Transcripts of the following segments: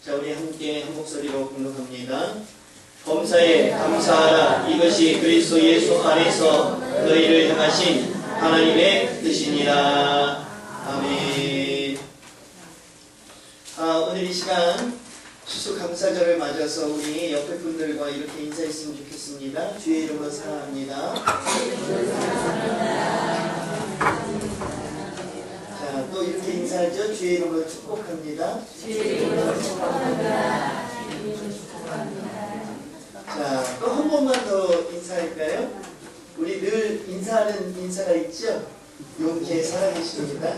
자, 우리 함께 한 목소리로 공독합니다. 범사에 감사하라. 이것이 그리스도 예수 안에서 너희를 향하신 하나님의 뜻이니라. 아멘. 오늘 이 시간 추수감사절을 맞아서 우리 옆에 분들과 이렇게 인사했으면 좋겠습니다. 주의 이름으로 사랑합니다. 자, 또 이렇게 인사하죠. 주의 이름으로 축복합니다. 주의 이름으로 축복합니다. 자, 또 한 번만 더 인사할까요? 우리 늘 인사하는 인사가 있죠? 용케 살아계십니다.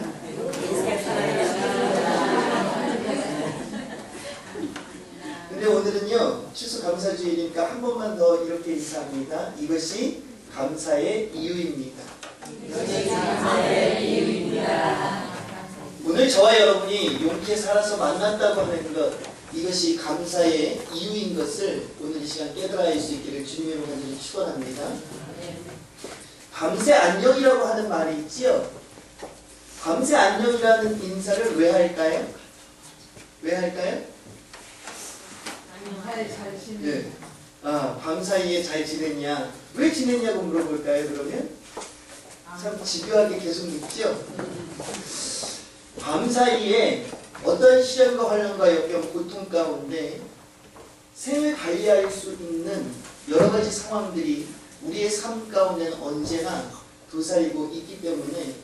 근데 오늘은요, 추수감사주일이니까 한 번만 더 이렇게 인사합니다. 이것이 감사의 이유입니다. 이것이 감사의 이유입니다. 오늘 저와 여러분이 용케 살아서 만났다고 하는 것, 이것이 감사의 이유인 것을 오늘 이 시간 깨달아 알 수 있기를 주님으로 간절히 축원합니다. 밤새 안녕이라고 하는 말이 있지요. 밤새 안녕이라는 인사를 왜 할까요? 왜 할까요? 잘 지내. 네. 밤사이에 잘 지냈냐? 왜 지냈냐고 물어볼까요, 그러면? 참 집요하게 계속 묻죠? 밤사이에 어떤 시련과 환난과 역경, 고통 가운데 생을 관리할 수 있는 여러 가지 상황들이 우리의 삶 가운데는 언제나 도사리고 있기 때문에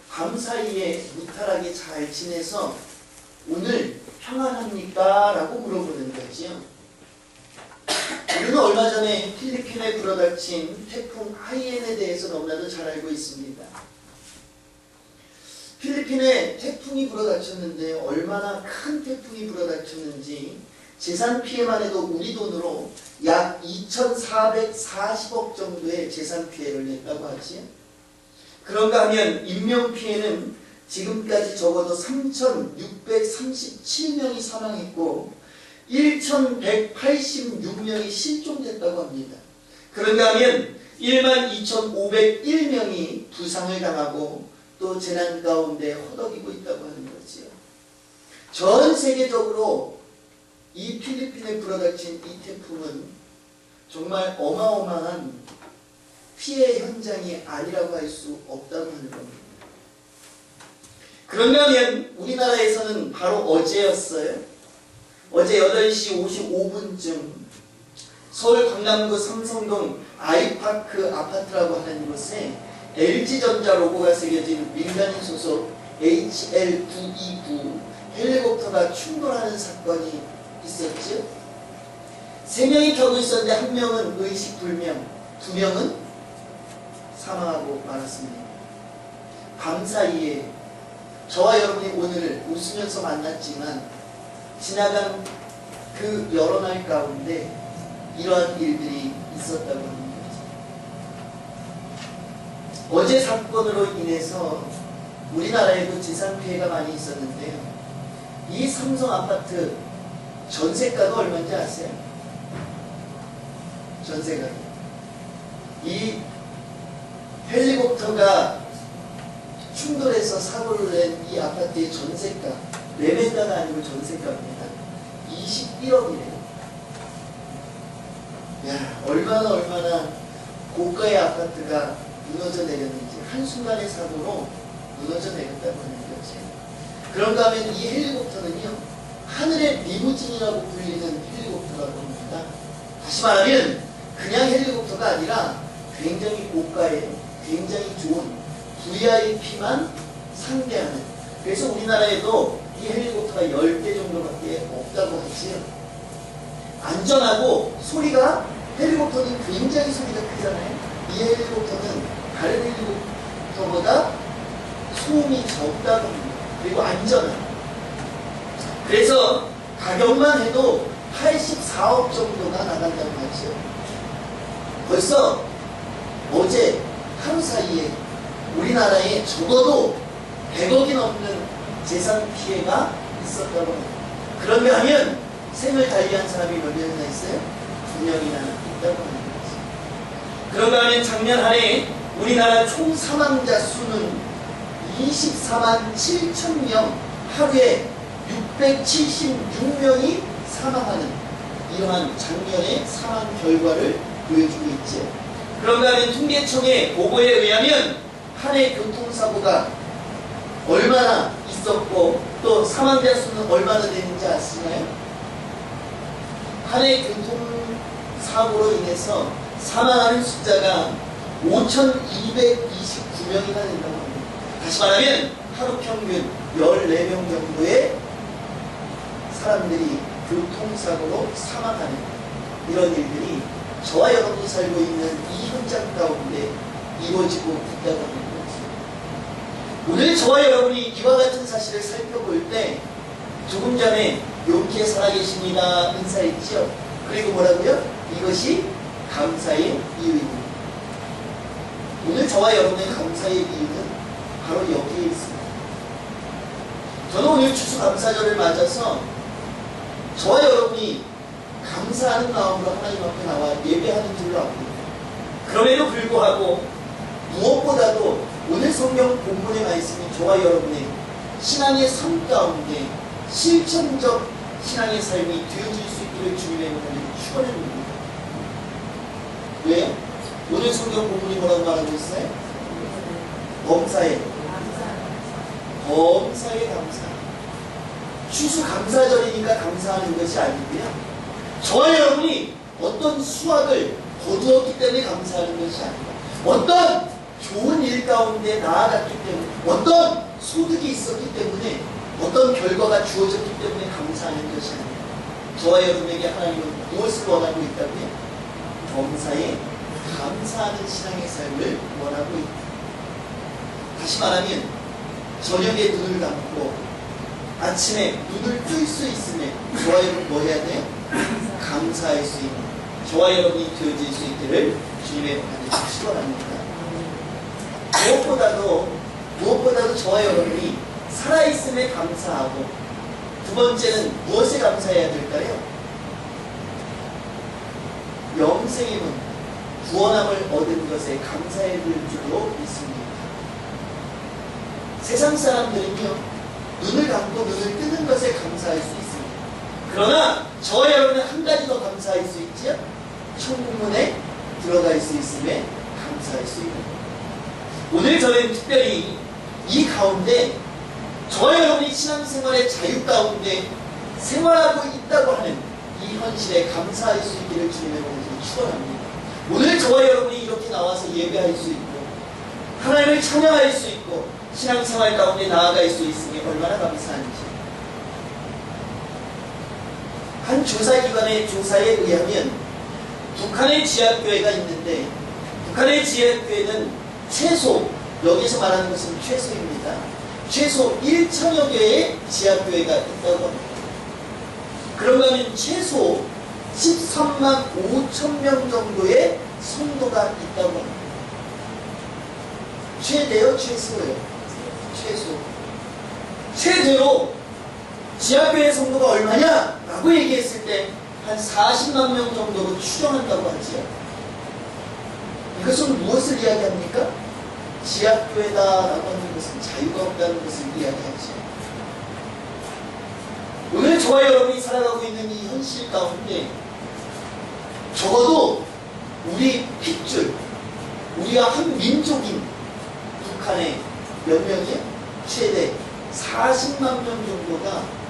밤사이에 무탈하게 잘 지내서 오늘 평안합니까? 라고 물어보는 거지요. 우리는 얼마 전에 필리핀에 불어닥친 태풍 하이엔에 대해서 너무나도 잘 알고 있습니다. 필리핀에 태풍이 불어닥쳤는데 얼마나 큰 태풍이 불어닥쳤는지 재산 피해만 해도 우리 돈으로 약 2,440억 정도의 재산 피해를 냈다고 하지요. 그런가 하면 인명피해는 지금까지 적어도 3,637명이 사망했고 1,186명이 실종됐다고 합니다. 그런가 하면 12,501명이 부상을 당하고 또 재난 가운데 허덕이고 있다고 하는 거지요. 전 세계적으로 이 필리핀에 불어닥친 이 태풍은 정말 어마어마한 피해 현장이 아니라고 할 수 없다고 하는 겁니다. 그런가 하면 우리나라에서는 바로 어제였어요. 어제 8시 55분쯤 서울 강남구 삼성동 아이파크 아파트라고 하는 곳에 LG전자 로고가 새겨진 민간인 소속 HL929 헬리콥터가 충돌하는 사건이 있었죠. 3명이 타고 있었는데 1명은 의식불명, 2명은 사망하고 말았습니다. 밤사이에 저와 여러분이 오늘 웃으면서 만났지만 지나간 그 여러 날 가운데 이러한 일들이 있었다고 합니다. 어제 사건으로 인해서 우리나라에도 재산 피해가 많이 있었는데요. 이 삼성 아파트 전세가도 얼마인지 아세요? 전세가. 이 헬리콥터가 충돌해서 사고를 낸 이 아파트의 전세가, 매매가가 아니고 전세가입니다. 21억이래요. 야, 얼마나 고가의 아파트가 무너져 내렸는지, 한순간의 사고로 무너져 내렸다고 하는 거죠. 그런가 하면 이 헬리콥터는요, 하늘의 리무진이라고 불리는 헬리콥터라고 합니다. 다시 말하면 그냥 헬리콥터가 아니라 굉장히 고가의, 굉장히 좋은 VIP만 상대하는, 그래서 우리나라에도 이 헬리콥터가 10대 정도밖에 없다고 하지요. 안전하고 소리가, 헬리콥터는 굉장히 소리가 크잖아요. 이 헬리콥터는 다른 헬리콥터보다 소음이 적다고 합니다. 그리고 안전한. 그래서 가격만 해도 84억 정도가 나간다고 하죠. 벌써 어제 하루 사이에 우리나라에 적어도 100억이 넘는 재산 피해가 있었다고 합니다. 그런가 하면 생을 달리한 사람이 몇 명이나 있어요? 2명이나 있다고 하는 거죠. 그런가 하면 작년 한 해 우리나라 총 사망자 수는 24만 7천 명, 하루에 676명이 사망하는 이러한 작년의 사망 결과를 보여주고 있죠. 그런가 하면 통계청의 보고에 의하면 한 해 교통사고가 얼마나 있었고 또 사망자 수는 얼마나 되는지 아시나요? 한 해 교통사고로 인해서 사망하는 숫자가 5,229명이나 된다고 합니다. 다시 말하면 하루 평균 14명 정도의 사람들이 교통사고로 사망하는 이런 일들이 저와 여러분이 살고 있는 이 현장 가운데 이루어지고 있다고 하는 거죠. 오늘 저와 여러분이 이와 같은 사실을 살펴볼 때 조금 전에 용케 살아계십니다 인사했죠. 그리고 뭐라고요? 이것이 감사의 이유입니다. 오늘 저와 여러분의 감사의 이유는 바로 여기에 있습니다. 저는 오늘 추수감사절을 맞아서 저와 여러분이 감사하는 마음으로 하나님 앞에 나와 예배하는 줄로 압니다. 그럼에도 불구하고 무엇보다도 오늘 성경 본문의 말씀이 저와 여러분의 신앙의 삶 가운데 실천적 신앙의 삶이 되어질 수 있기를 주님의 이름으로 축원합니다. 왜요? 오늘 성경 본문이 뭐라고 말하고 있어요? 범사에 감사. 추수감사절이니까 감사하는 것이 아니고요. 저와 여러분이 어떤 수확을 거두었기 때문에 감사하는 것이 아니고 어떤 좋은 일 가운데 나아갔기 때문에 어떤 소득이 있었기 때문에 어떤 결과가 주어졌기 때문에 감사하는 것이 아니에요. 저와 여러분에게 하나님은 무엇을 원하고 있다고요? 범사에 감사하는 신앙의 삶을 원하고 있다. 다시 말하면 저녁에 눈을 감고 아침에 눈을 뜰 수 있으면 저와 여러분 뭐 해야 돼요? 감사할 수 있는 저와 여러분이 되어질 수 있기를 주님의 반드시 축원합니다. 무엇보다도 저와 여러분이 살아있음에 감사하고 두 번째는 무엇에 감사해야 될까요? 영생의 문, 구원함을 얻은 것에 감사해야 될 줄로 믿습니다. 세상 사람들은요, 눈을 감고 눈을 뜨는 것에 감사할 수 있습니다. 그러나 저와 여러분은 한 가지 더 감사할 수 있지요? 천국문에 들어갈 수 있음에 감사할 수 있는 것. 오늘 저는 특별히 이 가운데 저와 여러분이 신앙생활의 자유 가운데 생활하고 있다고 하는 이 현실에 감사할 수 있기를 주님의 이름으로 축원합니다. 오늘 저와 여러분이 이렇게 나와서 예배할 수 있고 하나님을 찬양할 수 있고 신앙생활 가운데 나아갈 수 있으니 얼마나 감사한지. 한 조사기관의 조사에 의하면 북한의 지하교회가 있는데 북한의 지하교회는 최소, 여기서 말하는 것은 최소입니다. 최소 1,000여 개의 지하교회가 있다고 합니다. 그런가 하면 최소 13만 5천 명 정도의 성도가 있다고 합니다. 최대요? 최소예요? 최소. 최대로 지하교회 성도가 얼마냐? 라고 얘기했을 때 한 40만 명 정도로 추정한다고 하지요. 이것은 무엇을 이야기합니까? 지하교회다라고 하는 것은 자유가 없다는 것을 이야기하죠. 오늘 저와 여러분이 살아가고 있는 이 현실 가운데 적어도 우리 핏줄, 우리가 한 민족인 북한의 몇 명이요? 최대 40만 명 정도가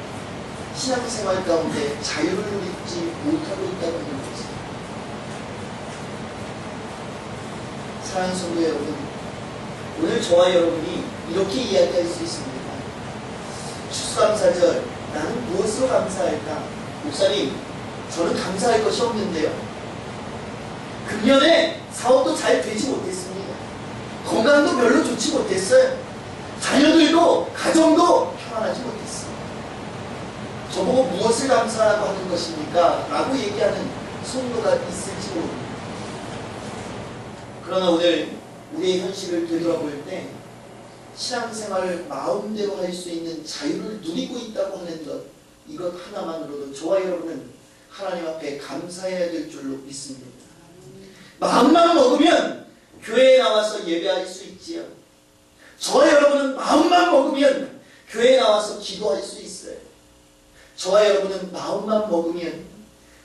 신앙생활 가운데 자유를 누리지 못하고 있다는 것입니다. 사랑하는 성도 여러분, 오늘 저와 여러분이 이렇게 이야기할 수 있습니다. 추수감사절, 나는 무엇으로 감사할까? 목사님, 저는 감사할 것이 없는데요. 금년에 사업도 잘 되지 못했습니다. 건강도 별로 좋지 못했어요. 자녀들도 가정도 평안하지 못했어요. 저보고 무엇을 감사하고 하는 것입니까? 라고 얘기하는 성도가 있을지 모릅니다. 그러나 오늘 우리의 현실을 되돌아볼 때 신앙생활을 마음대로 할 수 있는 자유를 누리고 있다고 하는 것, 이것 하나만으로도 저와 여러분은 하나님 앞에 감사해야 될 줄로 믿습니다. 마음만 먹으면 교회에 나와서 예배할 수 있지요. 저와 여러분은 마음만 먹으면 교회에 나와서 기도할 수 있어요. 저와 여러분은 마음만 먹으면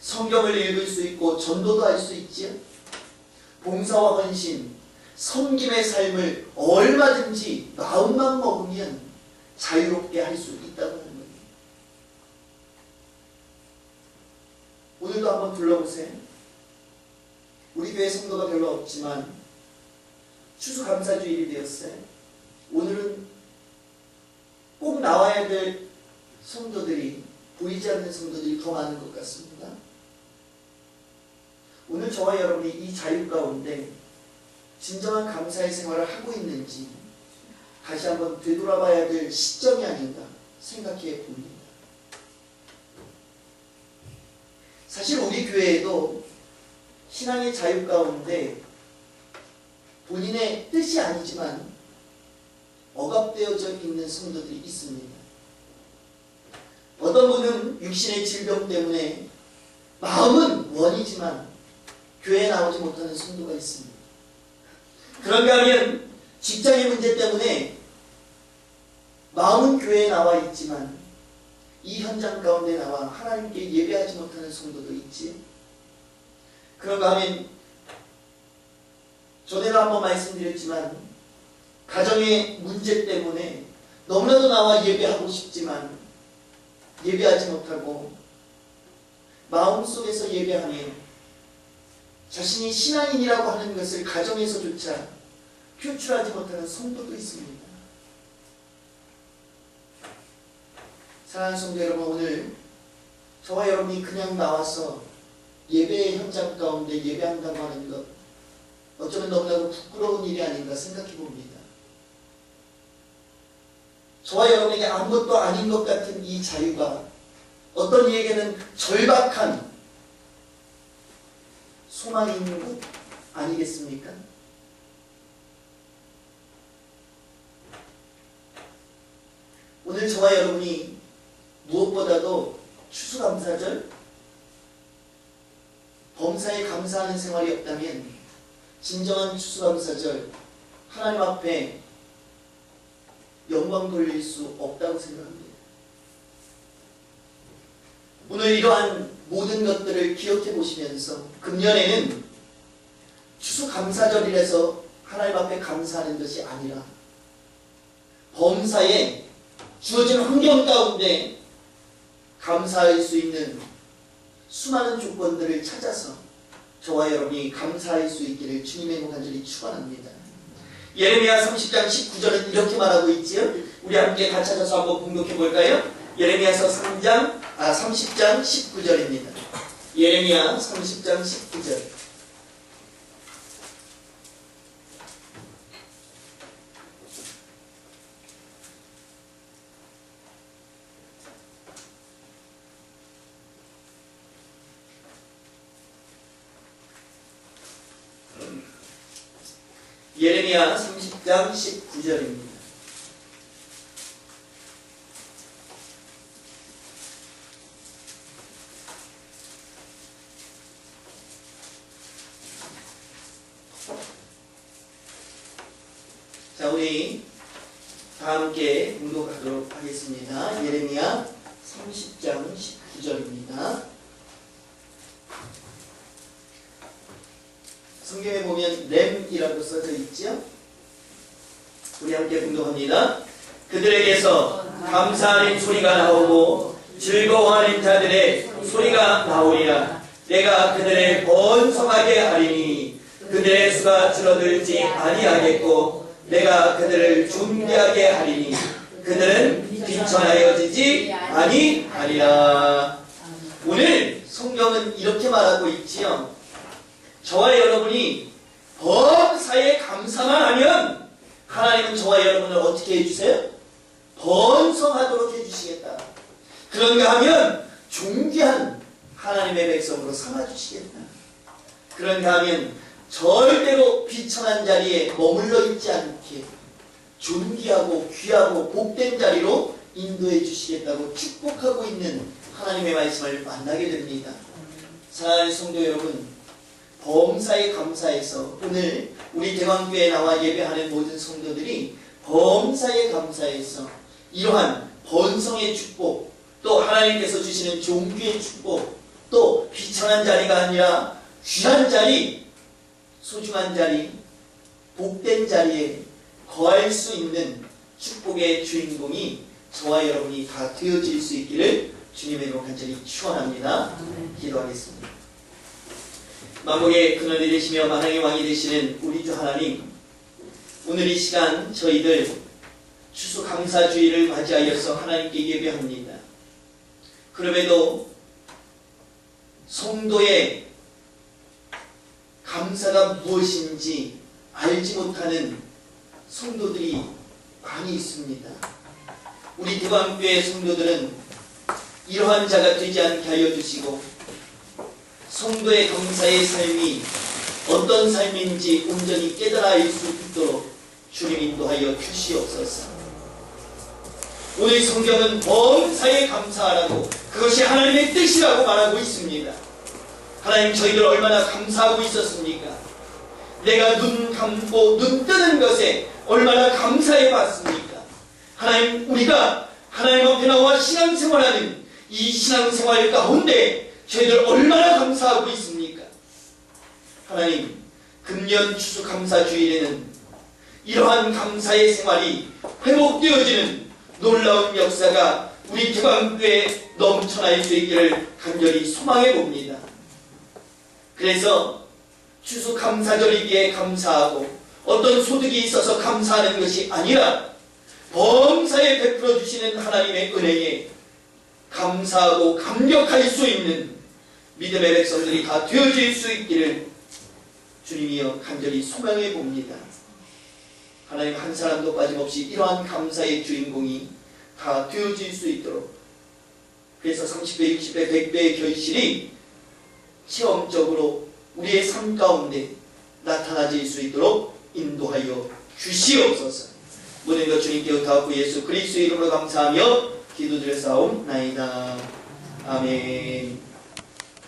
성경을 읽을 수 있고 전도도 할 수 있지요. 봉사와 헌신, 섬김의 삶을 얼마든지 마음만 먹으면 자유롭게 할 수 있다고 하는 거예요. 오늘도 한번 둘러보세요. 우리 교회 성도가 별로 없지만 추수감사주일이 되었어요. 오늘은 꼭 나와야 될 성도들이, 보이지 않는 성도들이 더 많은 것 같습니다. 오늘 저와 여러분이 이 자유 가운데 진정한 감사의 생활을 하고 있는지 다시 한번 되돌아봐야 될 시점이 아닌가 생각해 봅니다. 사실 우리 교회에도 신앙의 자유 가운데 본인의 뜻이 아니지만 억압되어져 있는 성도들이 있습니다. 어떤 분은 육신의 질병 때문에 마음은 원이지만 교회에 나오지 못하는 성도가 있습니다. 그런가 하면 직장의 문제 때문에 마음은 교회에 나와 있지만 이 현장 가운데 나와 하나님께 예배하지 못하는 성도도 있지. 그런가 하면 전에도 한번 말씀드렸지만 가정의 문제 때문에 너무나도 나와 예배하고 싶지만 예배하지 못하고 마음속에서 예배하며 자신이 신앙인이라고 하는 것을 가정에서조차 표출하지 못하는 성도도 있습니다. 사랑하는 성도 여러분, 오늘 저와 여러분이 그냥 나와서 예배의 현장 가운데 예배한다고 하는 것, 어쩌면 너무나도 부끄러운 일이 아닌가 생각해 봅니다. 저와 여러분에게 아무것도 아닌 것 같은 이 자유가 어떤 이에게는 절박한 소망이 있는 것 아니겠습니까? 오늘 저와 여러분이 무엇보다도 추수감사절, 범사에 감사하는 생활이 없다면 진정한 추수감사절, 하나님 앞에 영광 돌릴 수 없다고 생각합니다. 오늘 이러한 모든 것들을 기억해 보시면서 금년에는 추수감사절이라서 하나님 앞에 감사하는 것이 아니라 범사에 주어진 환경 가운데 감사할 수 있는 수많은 조건들을 찾아서 저와 여러분이 감사할 수 있기를 주님의 이름으로 간절히 축원합니다. 예레미야 30장 19절은 이렇게 말하고 있지요. 우리 함께 같이 찾아서 한번 공독해 볼까요? 예레미야서 30장 19절입니다. 예레미야 30장 19절. 예레미야 30장 19절입니다. 자, 우리 다 함께 공독하도록 하겠습니다. 예레미야 30장 19절입니다. 성경에 보면 램이라고 써져 있죠? 우리 함께 공독합니다. 그들에게서 감사하는 소리가 나오고 즐거워하는 자들의 소리가 나오리라. 내가 그들을 번성하게 하리니 그들의 수가 줄어들지 아니하겠고 내가 그들을 존귀하게 하리니 그들은 비천하여지지 아니하리라. 오늘 성경은 이렇게 말하고 있지요. 저와 여러분이 범사에 감사만 하면 하나님은 저와 여러분을 어떻게 해주세요? 번성하도록 해주시겠다. 그런가 하면 존귀한 하나님의 백성으로 삼아주시겠다. 그런가 하면 절대로 비천한 자리에 머물러 있지 않게 존귀하고 귀하고 복된 자리로 인도해 주시겠다고 축복하고 있는 하나님의 말씀을 만나게 됩니다. 사랑하는 성도 여러분, 범사에 감사해서 오늘 우리 대왕교회에 나와 예배하는 모든 성도들이 범사에 감사해서 이러한 번성의 축복, 또 하나님께서 주시는 종교의 축복, 또 비천한 자리가 아니라 귀한 자리, 소중한 자리, 복된 자리에 거할 수 있는 축복의 주인공이 저와 여러분이 다 되어질 수 있기를 주님의 이름으로 간절히 축원합니다. 기도하겠습니다. 만국의 근원이 되시며 만왕의 왕이 되시는 우리 주 하나님, 오늘 이 시간 저희들 추수감사주의를 맞이하여서 하나님께 예배합니다. 그럼에도 성도의 감사가 무엇인지 알지 못하는 성도들이 많이 있습니다. 우리 대광교회 성도들은 이러한 자가 되지 않게 하여 주시고, 성도의 감사의 삶이 어떤 삶인지 온전히 깨달아 알 수 있도록 주님 인도하여 주시옵소서. 오늘 성경은 범사에 감사하라고, 그것이 하나님의 뜻이라고 말하고 있습니다. 하나님, 저희들 얼마나 감사하고 있었습니까? 내가 눈 감고 눈 뜨는 것에 얼마나 감사해 봤습니까? 하나님, 우리가 하나님 앞에 나와 신앙생활하는 이 신앙생활 가운데 저희들 얼마나 감사하고 있습니까? 하나님, 금년 추수감사주일에는 이러한 감사의 생활이 회복되어지는 놀라운 역사가 우리 대광교회에 넘쳐날 수 있기를 간절히 소망해 봅니다. 그래서 추수감사절이기에 감사하고 어떤 소득이 있어서 감사하는 것이 아니라 범사에 베풀어 주시는 하나님의 은혜에 감사하고 감격할 수 있는 믿음의 백성들이 다 되어질 수 있기를 주님이여 간절히 소망해 봅니다. 하나님, 한 사람도 빠짐없이 이러한 감사의 주인공이 다 되어질 수 있도록, 그래서 30배, 60배, 100배의 결실이 체험적으로 우리의 삶 가운데 나타나질 수 있도록 인도하여 주시옵소서. 모든 것 주님께 의탁하고 예수 그리스도의 이름으로 감사하며 기도드렸사옵나이다. 아멘.